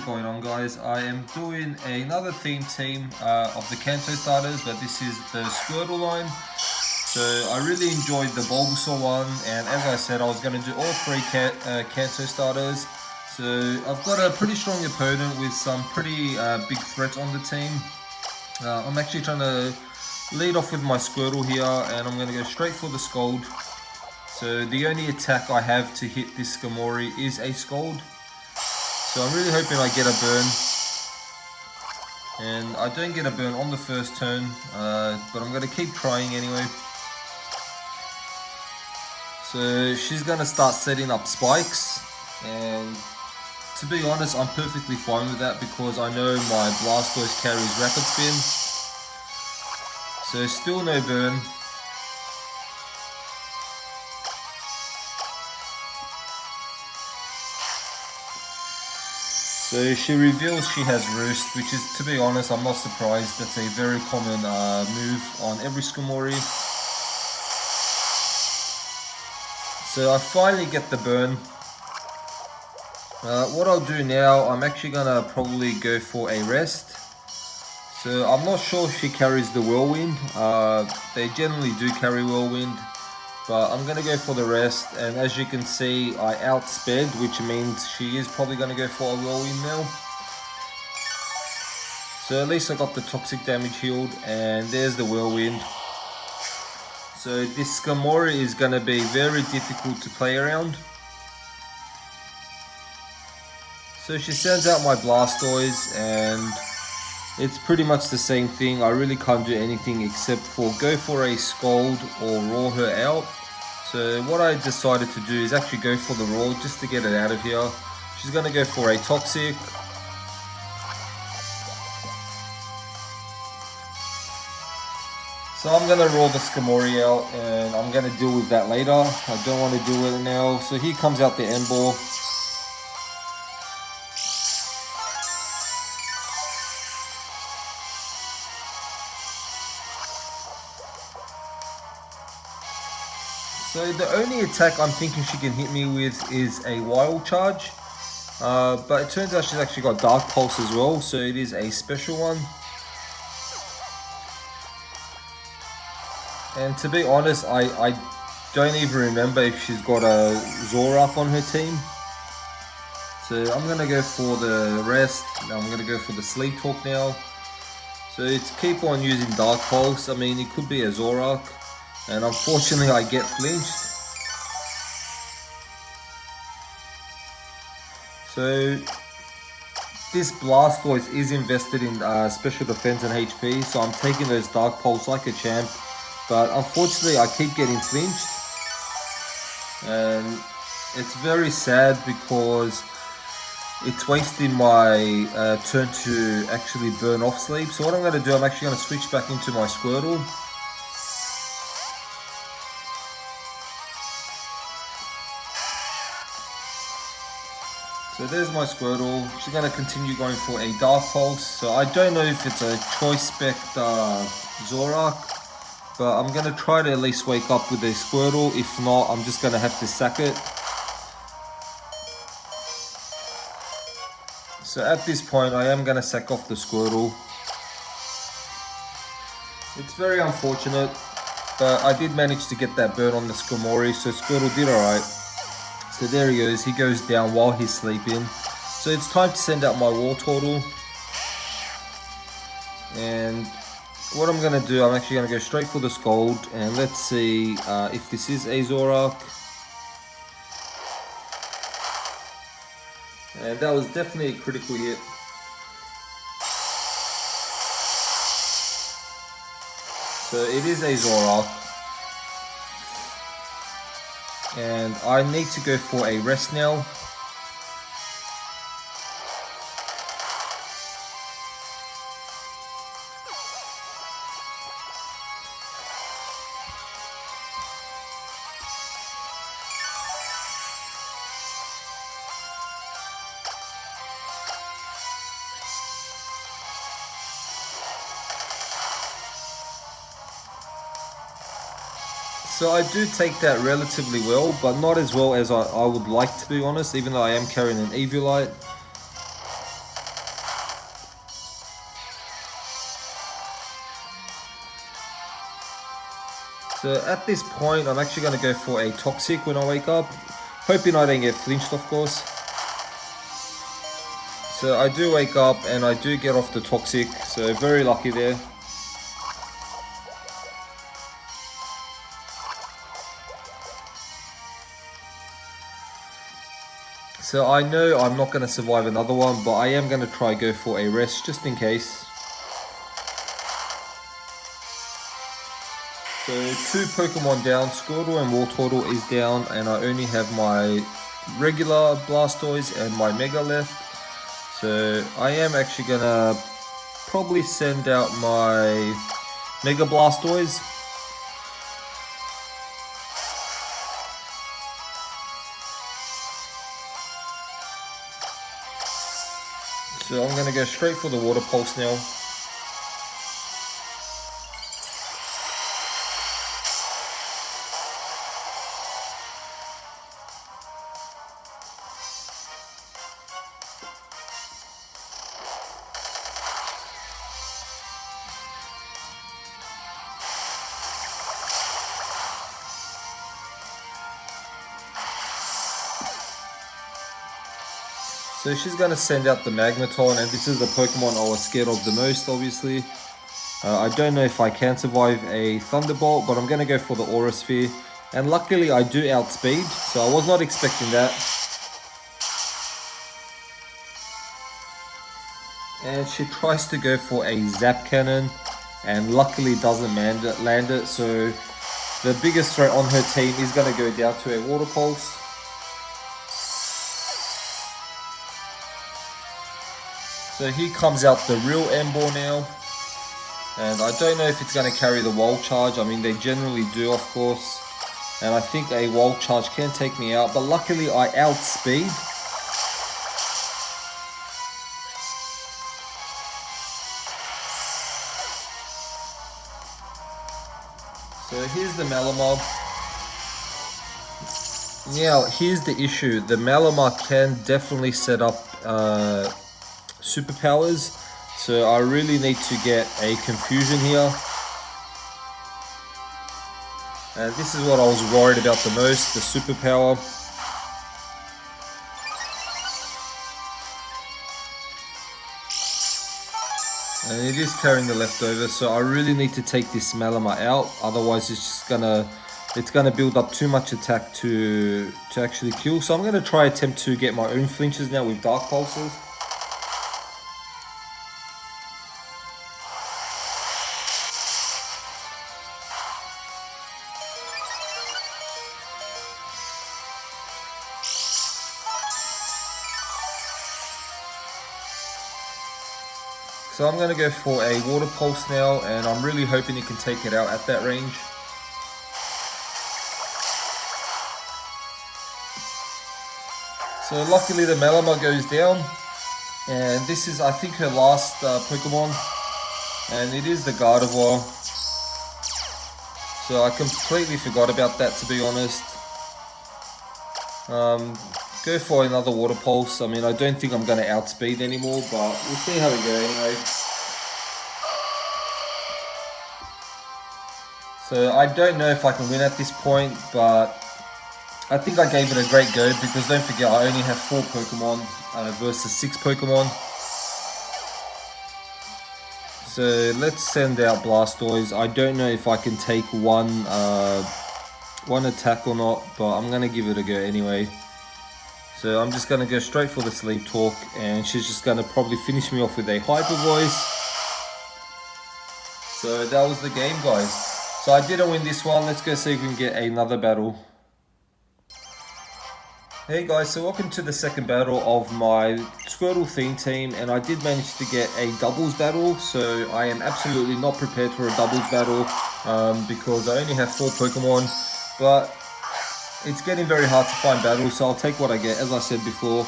going on, guys? I am doing another theme team of the Kanto starters, but this is the Squirtle line. So I really enjoyed the Bulbasaur one, and as I said, I was going to do all three Kanto starters. So I've got a pretty strong opponent with some pretty big threats on the team. I'm actually trying to lead off with my Squirtle here, and I'm going to go straight for the Scald. So the only attack I have to hit this Skarmory is a Scald. So I'm really hoping I get a burn. And I don't get a burn on the first turn, but I'm going to keep trying anyway. So she's going to start setting up spikes, and to be honest, I'm perfectly fine with that because I know my Blastoise carries Rapid Spin. So still no burn. So she reveals she has Roost, which is, to be honest, I'm not surprised. That's a very common move on every Skarmory. So I finally get the burn. What I'll do now, I'm actually gonna probably go for a rest. So I'm not sure if she carries the Whirlwind. They generally do carry Whirlwind, but I'm gonna go for the rest. And as you can see, I outsped, which means she is probably gonna go for a Whirlwind now. So at least I got the toxic damage healed, and there's the Whirlwind. So this Skarmory is gonna be very difficult to play around. So she sends out my Blastoise, and it's pretty much the same thing. I really can't do anything except for go for a Scald or Roar her out. So what I decided to do is actually go for the Roar just to get it out of here. She's going to go for a Toxic. So I'm going to roar the Skarmory out, and I'm going to deal with that later. I don't want to deal with it now. So here comes out the Ember. So the only attack I'm thinking she can hit me with is a Wild Charge, but it turns out she's actually got Dark Pulse as well, so it is a special one. And to be honest, I don't even remember if she's got a Zoroark on her team. So I'm going to go for the rest. Now I'm going to go for the Sleep Talk now. So it's keep on using Dark Pulse. I mean, it could be a Zoroark. And unfortunately I get flinched. So this Blastoise is invested in special defense and HP, so I'm taking those Dark Pulse like a champ. But unfortunately I keep getting flinched. And it's very sad because it's wasting my turn to actually burn off sleep. So what I'm going to do, I'm actually going to switch back into my Squirtle. So there's my Squirtle. She's going to continue going for a Dark Pulse. So I don't know if it's a Choice Spec Zoroark, but I'm going to try to at least wake up with a Squirtle. If not, I'm just going to have to sack it. So at this point, I am going to sack off the Squirtle. It's very unfortunate, but I did manage to get that burn on the Skarmory, so Squirtle did alright. So there he goes, he goes down while he's sleeping. So it's time to send out my Wartortle. And what I'm going to do, I'm actually going to go straight for the Scald. And let's see if this is a Zoroark. And that was definitely a critical hit. So it is a Zoroark. And I need to go for a rest now. So I do take that relatively well, but not as well as I would like, to be honest, even though I am carrying an Eviolite. So at this point, I'm actually going to go for a Toxic when I wake up, hoping I don't get flinched, of course. So I do wake up and I do get off the Toxic, so very lucky there. So I know I'm not going to survive another one, but I am going to try go for a rest just in case. So 2 Pokemon down, Squirtle and Wartortle is down, and I only have my regular Blastoise and my Mega left. So I am actually gonna probably send out my Mega Blastoise. So I'm gonna go straight for the Water Pulse now. So she's going to send out the Magneton, and this is the Pokemon I was scared of the most, obviously. I don't know if I can survive a Thunderbolt, but I'm going to go for the Aura Sphere. And luckily I do outspeed, so I was not expecting that. And she tries to go for a Zap Cannon, and luckily doesn't land it, so the biggest threat on her team is going to go down to a Water Pulse. So here comes out the real Emboar now, and I don't know if it's going to carry the Wall Charge. I mean, they generally do, of course, and I think a Wall Charge can take me out, but luckily I outspeed. So here's the Malamar. Now here's the issue, the Malamar can definitely set up superpowers, so I really need to get a confusion here, and this is what I was worried about the most, the superpower. And it is carrying the leftover, so I really need to take this Malamar out, otherwise it's gonna build up too much attack to actually kill. So I'm gonna try attempt to get my own flinches now with Dark Pulses. So I'm going to go for a Water Pulse now, and I'm really hoping it can take it out at that range. So luckily the Malamar goes down, and this is I think her last Pokemon, and it is the Gardevoir. So I completely forgot about that, to be honest. Go for another Water Pulse. I mean, I don't think I'm going to outspeed anymore, but we'll see how we go anyway. So I don't know if I can win at this point, but I think I gave it a great go, because don't forget I only have 4 Pokemon versus 6 Pokemon. So let's send out Blastoise. I don't know if I can take one attack or not, but I'm going to give it a go anyway. So I'm just going to go straight for the Sleep Talk, and she's just going to probably finish me off with a Hyper Voice. So that was the game, guys. So I didn't win this one. Let's go see if we can get another battle. Hey guys, so welcome to the second battle of my Squirtle theme team, and I did manage to get a doubles battle. So I am absolutely not prepared for a doubles battle because I only have 4 Pokemon, but it's getting very hard to find battles, so I'll take what I get, as I said before.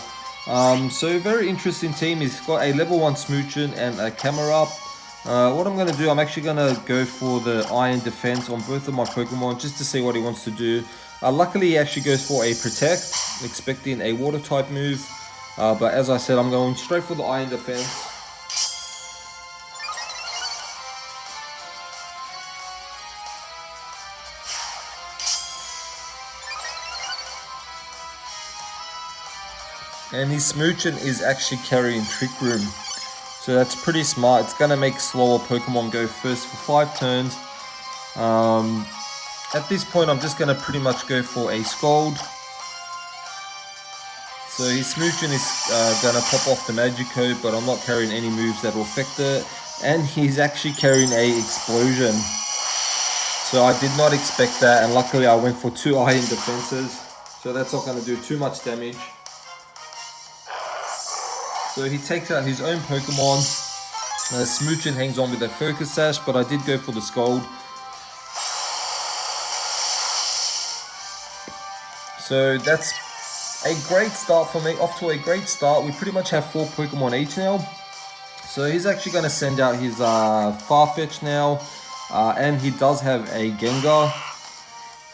So very interesting team. He's got a level 1 Smooching and a Camerupt. What I'm going to do, I'm actually going to go for the Iron Defense on both of my Pokemon, just to see what he wants to do. Luckily he actually goes for a Protect, expecting a Water type move, but as I said, I'm going straight for the Iron Defense. And his Smoochin is actually carrying Trick Room. So that's pretty smart. It's going to make slower Pokemon go first for 5 turns. At this point, I'm just going to pretty much go for a Scald. So his Smoochin is going to pop off the Magikarp, but I'm not carrying any moves that will affect it. And he's actually carrying a Explosion. So I did not expect that, and luckily I went for 2 iron defenses. So that's not going to do too much damage. So he takes out his own Pokemon. Smoochin hangs on with a Focus Sash, but I did go for the Scald. So that's a great start for me, off to a great start. We pretty much have 4 Pokemon each now. So he's actually going to send out his Farfetch now, and he does have a Gengar.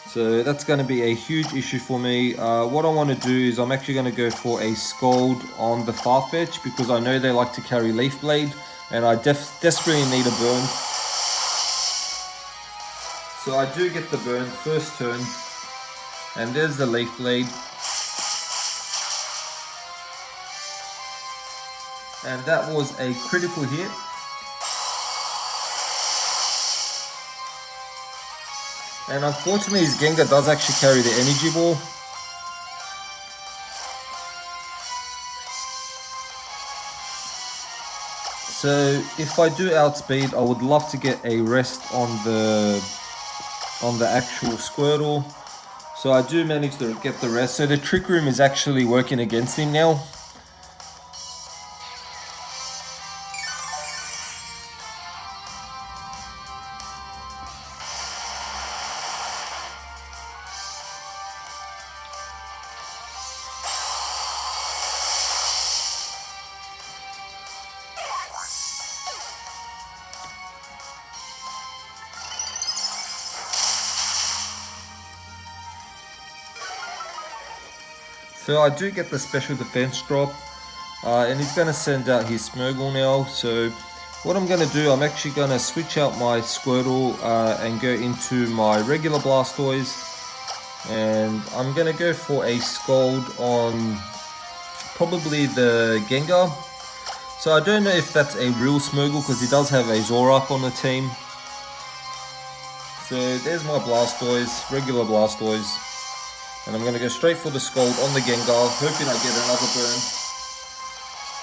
So that's going to be a huge issue for me. What I want to do is I'm actually going to go for a Scald on the Farfetch, because I know they like to carry Leaf Blade, and I desperately need a burn. So I do get the burn first turn, and there's the Leaf Blade. And that was a critical hit. And unfortunately his Gengar does actually carry the Energy Ball. So if I do outspeed, I would love to get a rest on the actual Squirtle. So I do manage to get the rest. So the Trick Room is actually working against him now. So I do get the special defense drop, and he's going to send out his Smeargle now. So what I'm going to do, I'm actually going to switch out my Squirtle and go into my regular Blastoise, and I'm going to go for a Scald on probably the Gengar. So I don't know if that's a real Smeargle, because he does have a Zoroark on the team. So there's my Blastoise, regular Blastoise. And I'm going to go straight for the Scald on the Gengar, hoping I get another burn.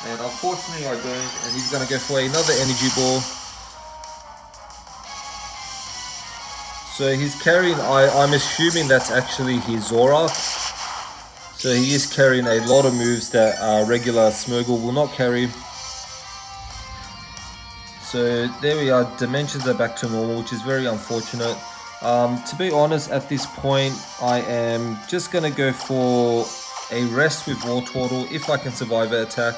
And unfortunately I don't, and he's going to go for another Energy Ball. So he's carrying, I'm assuming that's actually his Zoroark. So he is carrying a lot of moves that regular Smeargle will not carry. So there we are, dimensions are back to normal, which is very unfortunate. To be honest, at this point, I am just going to go for a rest with Wartortle if I can survive an attack.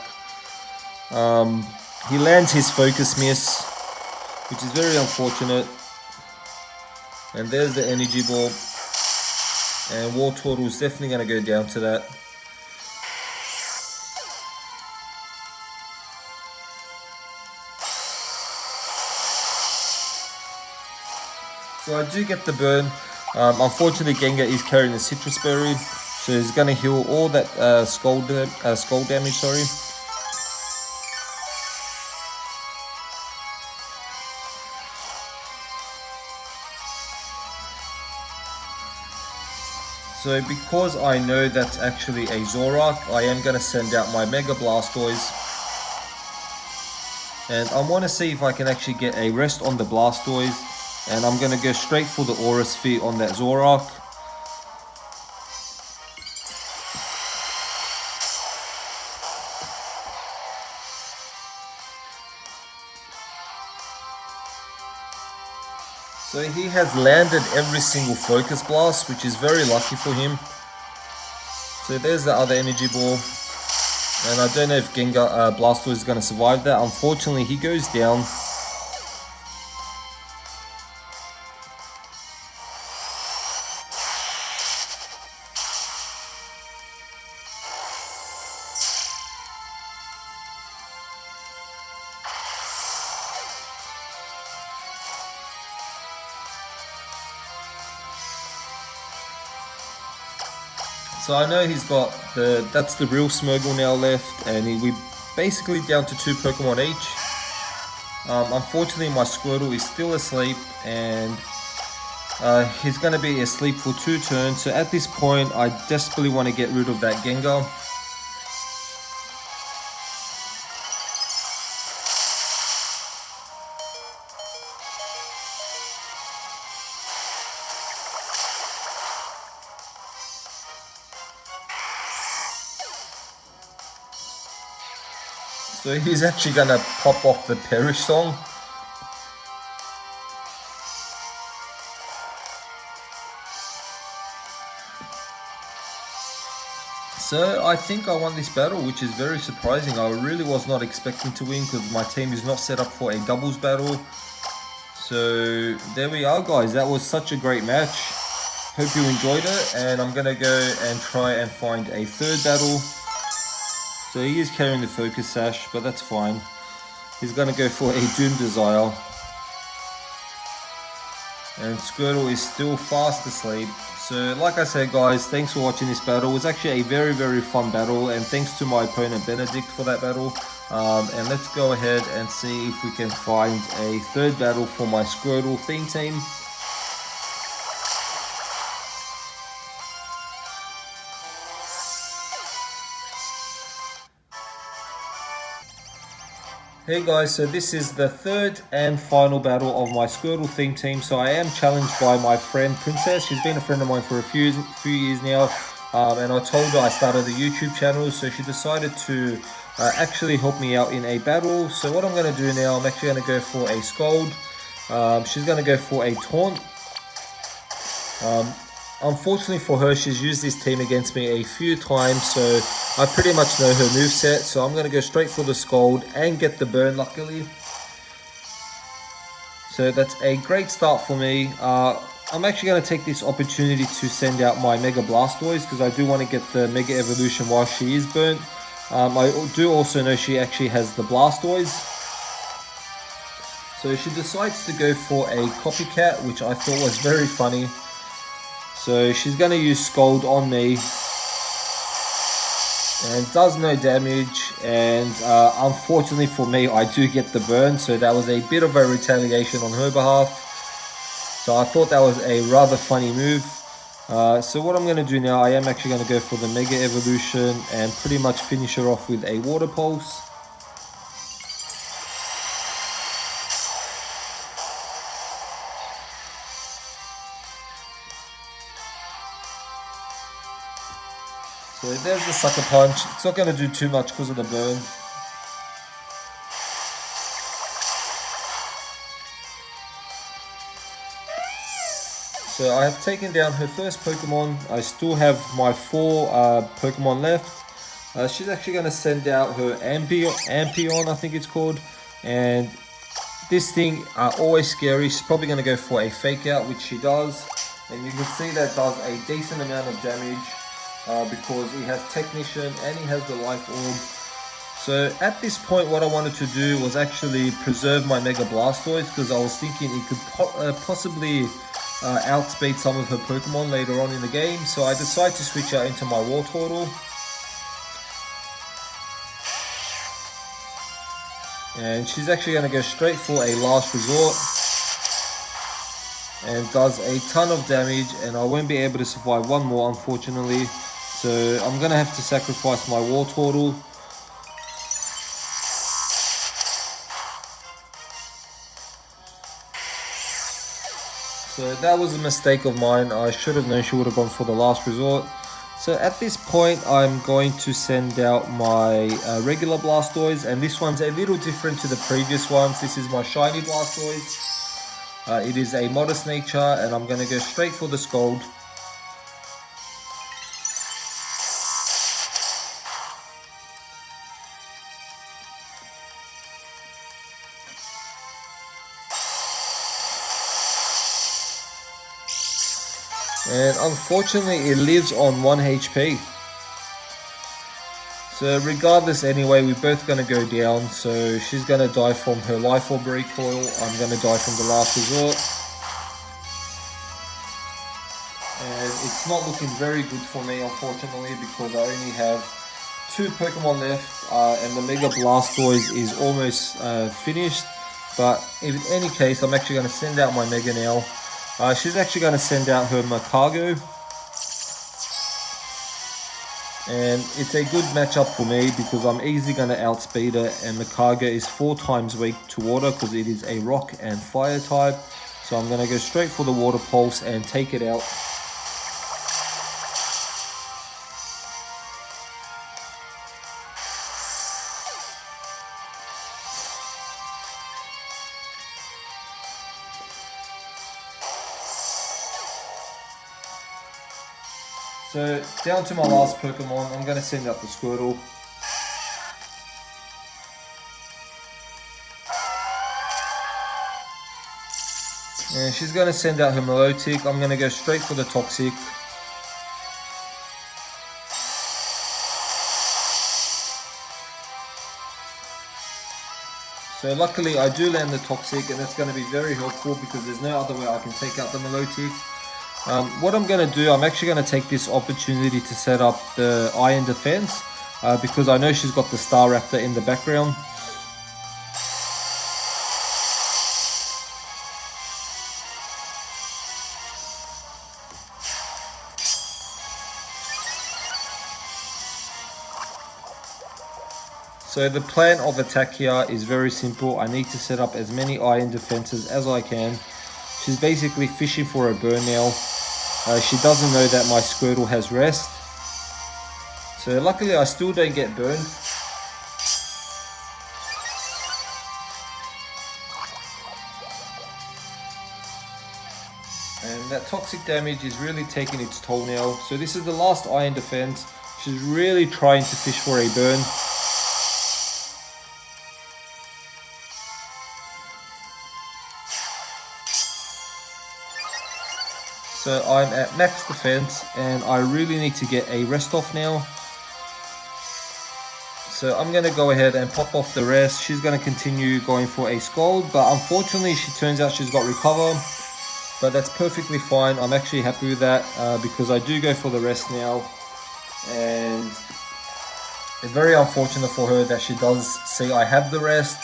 He lands his Focus Miss, which is very unfortunate. And there's the Energy Ball. And Wartortle is definitely going to go down to that. So I do get the burn. Unfortunately, Gengar is carrying the Citrus Berry, so he's going to heal all that Scald damage. Sorry. So because I know that's actually a Zoroark, I am going to send out my Mega Blastoise. And I want to see if I can actually get a rest on the Blastoise. And I'm going to go straight for the Aura Sphere on that Zoroark. So he has landed every single Focus Blast, which is very lucky for him. So there's the other Energy Ball. And I don't know if Gengar Blastoise is going to survive that. Unfortunately, he goes down. So I know he's got that's the real Smeargle now left, and we basically down to 2 Pokemon each. Unfortunately, my Squirtle is still asleep, and he's going to be asleep for 2 turns. So at this point, I desperately want to get rid of that Gengar. So he's actually going to pop off the Perish song. So I think I won this battle, which is very surprising. I really was not expecting to win because my team is not set up for a doubles battle. So there we are, guys. That was such a great match. Hope you enjoyed it, and I'm going to go and try and find a 3rd battle. So he is carrying the Focus Sash, but that's fine. He's going to go for a Doom Desire. And Squirtle is still fast asleep. So like I said, guys, thanks for watching this battle. It was actually a very, very fun battle, and thanks to my opponent Benedict for that battle. And let's go ahead and see if we can find a 3rd battle for my Squirtle theme team. Hey guys, so this is the 3rd and final battle of my Squirtle theme team. So I am challenged by my friend Princess. She's been a friend of mine for a few years now, and I told her I started a YouTube channel, so she decided to actually help me out in a battle. So what I'm going to do now, I'm actually going to go for a Scold. She's going to go for a Taunt. Unfortunately for her, she's used this team against me a few times, so I pretty much know her moveset. So I'm going to go straight for the Scold and get the burn, luckily. So that's a great start for me. I'm actually going to take this opportunity to send out my Mega Blastoise because I do want to get the Mega Evolution while she is burnt. I do also know she actually has the Blastoise. So she decides to go for a Copycat, which I thought was very funny. So she's going to use Scold on me, and does no damage, and unfortunately for me, I do get the burn, so that was a bit of a retaliation on her behalf. So I thought that was a rather funny move. So what I'm going to do now, I am actually going to go for the Mega Evolution and pretty much finish her off with a Water Pulse. So there's the Sucker Punch. It's not going to do too much because of the burn. So I have taken down her first Pokemon. I still have my 4 Pokemon left. She's actually going to send out her Ampion, I think it's called. And this thing always scary. She's probably going to go for a Fake Out, which she does. And you can see that does a decent amount of damage. Because he has Technician and he has the Life Orb. So at this point, what I wanted to do was actually preserve my Mega Blastoise, because I was thinking it could possibly outspeed some of her Pokemon later on in the game. So I decided to switch out into my Wartortle. And she's actually going to go straight for a Last Resort. And does a ton of damage, and I won't be able to survive one more, unfortunately. So I'm going to have to sacrifice my Wartortle. So that was a mistake of mine. I should have known she would have gone for the Last Resort. So at this point, I'm going to send out my regular Blastoise, and this one's a little different to the previous ones. This is my Shiny Blastoise. It is a Modest Nature, and I'm going to go straight for the Scold. And unfortunately, it lives on 1 HP. So regardless, anyway, we're both going to go down. So she's going to die from her Life Orb Recoil. I'm going to die from the Last Resort. And it's not looking very good for me, unfortunately, because I only have 2 Pokemon left, and the Mega Blastoise is almost finished. But in any case, I'm actually going to send out my Mega now. She's actually going to send out her Macargo. And it's a good matchup for me because I'm easily going to outspeed her, and Macargo is 4 times weak to water because it is a rock and fire type. So I'm going to go straight for the water pulse and take it out. So down to my last Pokemon, I'm going to send out the Squirtle. And she's going to send out her Milotic. I'm going to go straight for the Toxic. So luckily I do land the Toxic, and that's going to be very helpful because there's no other way I can take out the Milotic. What I'm going to do, I'm actually going to take this opportunity to set up the Iron Defense because I know she's got the Staraptor in the background. So the plan of attack here is very simple. I need to set up as many Iron Defenses as I can. She's basically fishing for a burn now. She doesn't know that my Squirtle has rest. So luckily I still don't get burned. And that toxic damage is really taking its toll now. So this is the last Iron Defense. She's really trying to fish for a burn. So I'm at max defense and I really need to get a rest off now. So I'm going to go ahead and pop off the rest. She's going to continue going for a Scald, but unfortunately she turns out she's got Recover. But that's perfectly fine. I'm actually happy with that because I do go for the rest now. And it's very unfortunate for her that she does see I have the rest.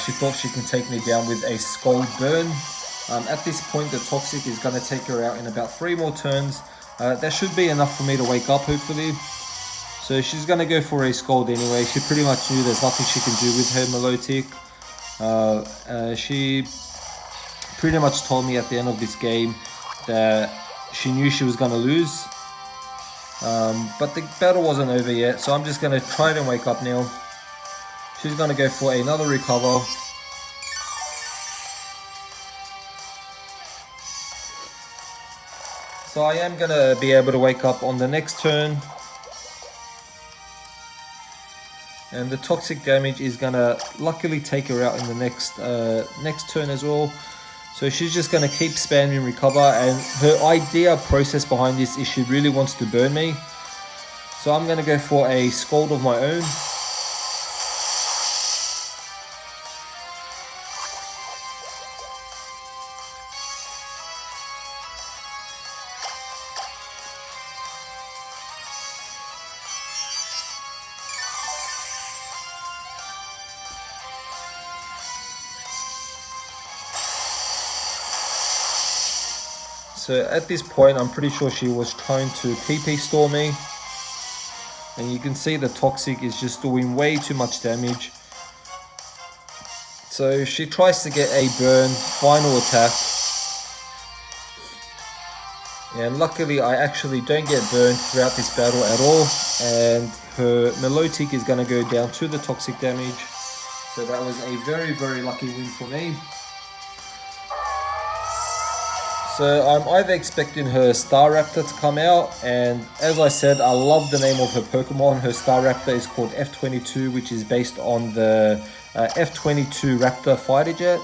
She thought she can take me down with a Scald Burn. At this point, the Toxic is going to take her out in about 3 more turns. That should be enough for me to wake up, hopefully. So she's going to go for a Scald anyway. She pretty much knew there's nothing she can do with her Milotic. She pretty much told me at the end of this game that she knew she was going to lose. But the battle wasn't over yet, so I'm just going to try and wake up now. She's going to go for another Recover. So I am going to be able to wake up on the next turn. And the toxic damage is going to luckily take her out in the next turn as well. So she's just going to keep spamming Recover, and her process behind this is she really wants to burn me. So I'm going to go for a Scald of my own. So at this point, I'm pretty sure she was trying to PP store me. And you can see the Toxic is just doing way too much damage. So she tries to get a burn, final attack. And luckily I actually don't get burned throughout this battle at all. And her Milotic is going to go down to the toxic damage. So that was a very, very lucky win for me. So I'm either expecting her Staraptor to come out, and as I said, I love the name of her Pokemon. Her Staraptor is called F22, which is based on the F22 Raptor fighter jet.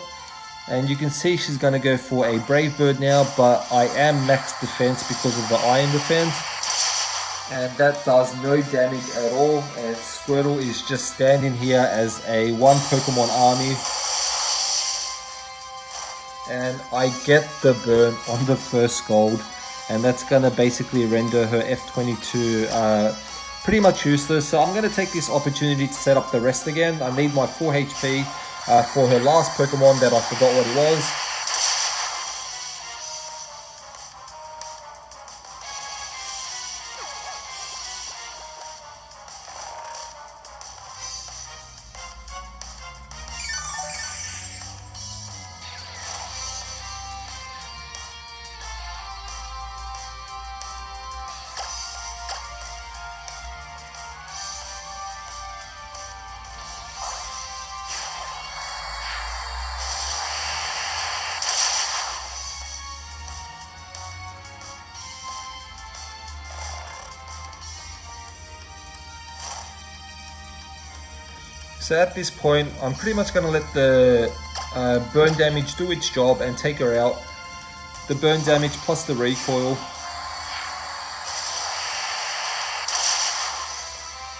And you can see she's going to go for a Brave Bird now, but I am max defense because of the Iron Defense. And that does no damage at all, and Squirtle is just standing here as a one Pokemon army. And I get the burn on the first Scald. and that's gonna basically render her F22 pretty much useless. So I'm gonna take this opportunity to set up the rest again. I need my 4 HP for her last Pokemon that I forgot what it was. So at this point, I'm pretty much going to let the burn damage do its job and take her out. The burn damage plus the recoil.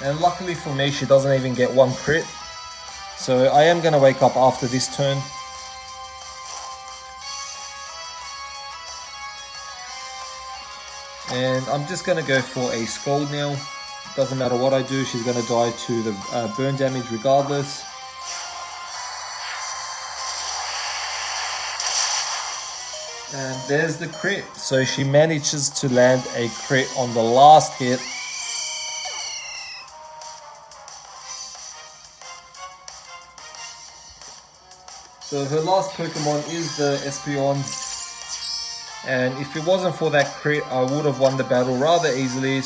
And luckily for me, she doesn't even get one crit. So I am going to wake up after this turn. And I'm just going to go for a Scald now. Doesn't matter what I do, she's going to die to the burn damage regardless. And there's the crit. So she manages to land a crit on the last hit. So her last Pokemon is the Espeon. And if it wasn't for that crit, I would have won the battle rather easily.